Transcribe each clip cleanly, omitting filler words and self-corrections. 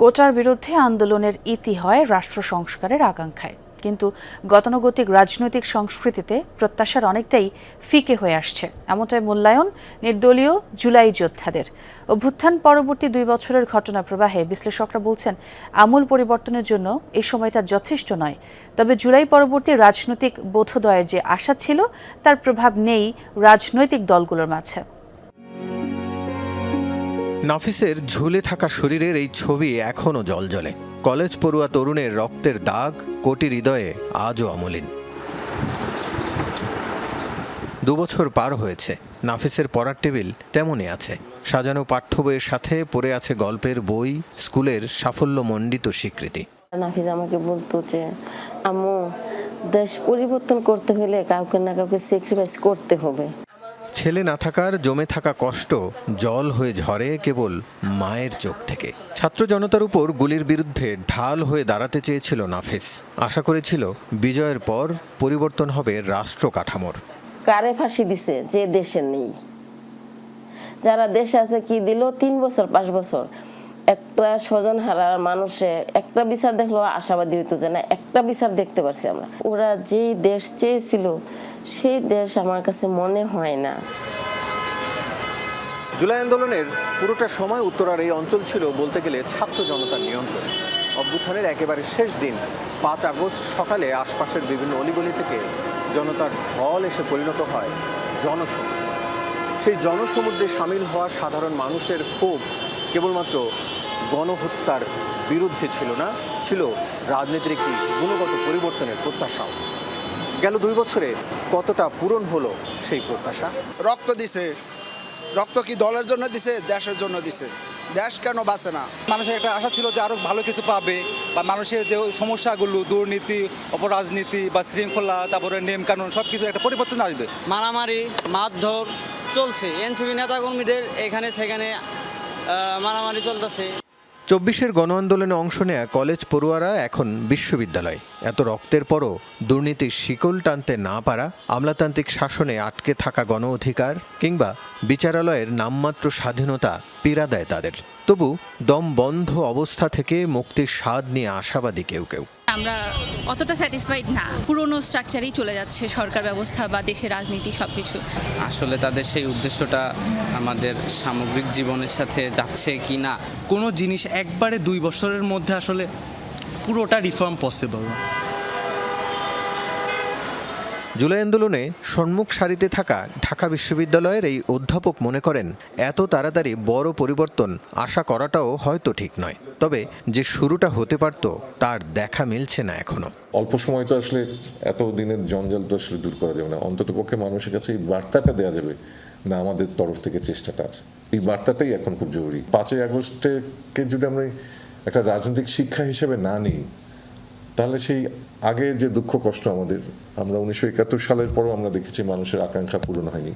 কোটার বিরুদ্ধে আন্দোলনের ইতি হয় রাষ্ট্র সংস্কারের আকাঙ্ক্ষায়, কিন্তু গতানুগতিক রাজনৈতিক সংস্কৃতিতে প্রত্যাশার অনেকটাই ফিকে হয়ে আসছে, এমনটাই মূল্যায়ন নির্দলীয় জুলাই যোদ্ধাদের। অভ্যুত্থান পরবর্তী 2 বছরের ঘটনা প্রবাহে বিশ্লেষকরা বলছেন, আমূল পরিবর্তনের জন্য এই সময়টা যথেষ্ট নয়। তবে জুলাই পরবর্তী রাজনৈতিক বোধোদয়ের যে আশা ছিল, তার প্রভাব নেই রাজনৈতিক দলগুলোর মাঝে। নাফিসের ঝুলে থাকা শরীরের এই ছবি এখনও জ্বলজ্বলে। কলেজ পড়ুয়া তরুণের রক্তের দাগ কোটি হৃদয়ে আজও অমলিন। 2 বছর পার হয়েছে, নাফিসের পড়ার টেবিল তেমনই আছে। সাজানো পাঠ্য বইয়ের সাথে পড়ে আছে গল্পের বই, স্কুলের সাফল্যমণ্ডিত স্বীকৃতি। নাফিস আমাকে বলতো যে, আম্মু, দেশ পরিবর্তন করতে হলে কাউকে না কাউকে স্যাক্রিফাইস করতে হবে। ছেলে না থাকার জমে থাকা কষ্ট জল হয়ে ঝরে কেবল মায়ের চোখ থেকে। ছাত্র জনতার উপর গুলির বিরুদ্ধে ঢাল হয়ে দাঁড়াতে চেয়েছিল নাফিস। আশা করেছিল বিজয়ের পর পরিবর্তন হবে রাষ্ট্র কাঠামোর। কারে ফাঁসি দিছে যে দেশে নেই, যারা দেশে আছে কি দিল 3 বছর 5 বছর। একটা স্বজন হারার মানুষে একটা বিচার দেখলো আশাবাদী হইতো যে না, একটা বিচার দেখতে পারছি আমরা। ওরা যেই দেশ চেয়েছিল সেই দেশ আমার কাছে মনে হয় না। জুলাই আন্দোলনের পুরোটা সময় উত্তরার এই অঞ্চল ছিল বলতে গেলে ছাত্র জনতার নিয়ন্ত্রণে। অভ্যুত্থানের একেবারে শেষ দিন 5 আগস্ট সকালে আশপাশের বিভিন্ন অলিগলি থেকে জনতার ঢল এসে পরিণত হয় জনসমুদ্রে। সেই জনসমুদ্রে সামিল হওয়া সাধারণ মানুষের ক্ষোভ কেবলমাত্র গণহত্যার বিরুদ্ধে ছিল না, ছিল রাজনীতির একটি গুণগত পরিবর্তনের প্রত্যাশাও। গেল 2 বছরে কতটা পূরণ হলো সেই প্রত্যাশা? রক্ত দিছে, রক্ত কি দলের জন্য দিছে, দেশের জন্য দিছে? দেশ কেন বাঁচে না? মানুষের একটা আশা ছিল যে আরো ভালো কিছু পাবে, বা মানুষের যে সমস্যাগুলো, দুর্নীতি, অপরাজনীতি বা শৃঙ্খলা, তারপরে নিয়ম কানুন, সবকিছু একটা পরিবর্তন আসবে। মারামারি মারধর চলছে, এনসিপি নেতাকর্মীদের এখানে সেখানে মারামারি চলতেছে। 24-এর গণ আন্দোলনে অংশ নেয়া কলেজ পড়ুয়ারা এখন বিশ্ববিদ্যালয়। এত রক্তের পরও দুর্নীতির শিকল টানতে না পারা, আমলাতান্ত্রিক শাসনে আটকে থাকা গণ অধিকার কিংবা বিচারালয়ের নামমাত্র স্বাধীনতা পীড়া দেয় তাদের। তবু দম বন্ধ অবস্থা থেকে মুক্তির স্বাদ নিয়ে আশাবাদী কেউ কেউ। আমরা অতটা স্যাটিসফাইড না, পুরনো স্ট্রাকচারেই চলে যাচ্ছে সরকার ব্যবস্থা বা দেশের রাজনীতি সবকিছু। আসলে তাদের সেই উদ্দেশ্যটা আমাদের সামগ্রিক জীবনের সাথে যাচ্ছে কি না। কোনো জিনিস একবারে 2 বছরের মধ্যে আসলে পুরোটা রিফর্ম পসিবল না। জুলাই আন্দোলনে সম্মুখ সারিতে থাকা ঢাকা বিশ্ববিদ্যালয়ের এই অধ্যাপক মনে করেন, এত তাড়াতাড়ি বড় পরিবর্তন আশা করাটাও হয়তো ঠিক নয়। তবে যে শুরুটা হতে পারত তার দেখা মিলছে না এখনো। অল্প সময় তো আসলে এত দিনের জঞ্জাল তো আসলে দূর করা যাবে না। অন্তত পক্ষে মানুষের কাছে এই বার্তাটা দেওয়া যাবে না, আমাদের তরফ থেকে চেষ্টাটা আছে। এই বার্তাটাই এখন খুব জরুরি। 5 আগস্টকে যদি আমরা একটা রাজনৈতিক শিক্ষা হিসেবে না নিই, তাহলে সেই আগে যে দুঃখ কষ্ট আমরা 1971 সালের পরও আমরা দেখেছি মানুষের আকাঙ্ক্ষা পূরণ হয়নি।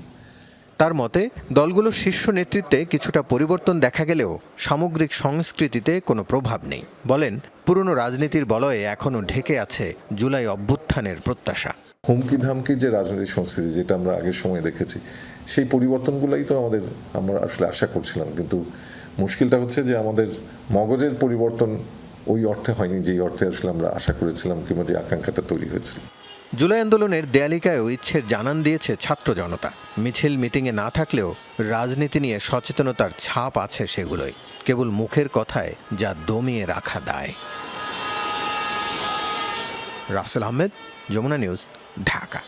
তার মতে দলগুলোর শীর্ষ নেতৃত্বে কিছুটা পরিবর্তন দেখা গেলেও সামগ্রিক সংস্কৃতিতে কোনো প্রভাব নেই। বলেন, পুরনো রাজনীতির বলয়ে এখনও ঢেকে আছে জুলাই অভ্যুত্থানের প্রত্যাশা। হুমকি ধামকি যে রাজনৈতিক সংস্কৃতি যেটা আমরা আগের সময় দেখেছি, সেই পরিবর্তনগুলোই তো আমরা আসলে আশা করছিলাম। কিন্তু মুশকিলটা হচ্ছে যে আমাদের মগজের পরিবর্তন ওই অর্থে হয়নি যেই অর্থে আসলে আমরা আশা করেছিলাম কিংবা যে আকাঙ্ক্ষাটা তৈরি হয়েছিল। জুলাই আন্দোলনের দেয়ালিকায়ও ইচ্ছের জানান দিয়েছে ছাত্র জনতা। মিছিল মিটিংয়ে না থাকলেও রাজনীতি নিয়ে সচেতনতার ছাপ আছে সেগুলোই, কেবল মুখের কথায় যা দমিয়ে রাখা দায়। রাসেল আহমেদ, যমুনা নিউজ, ঢাকা।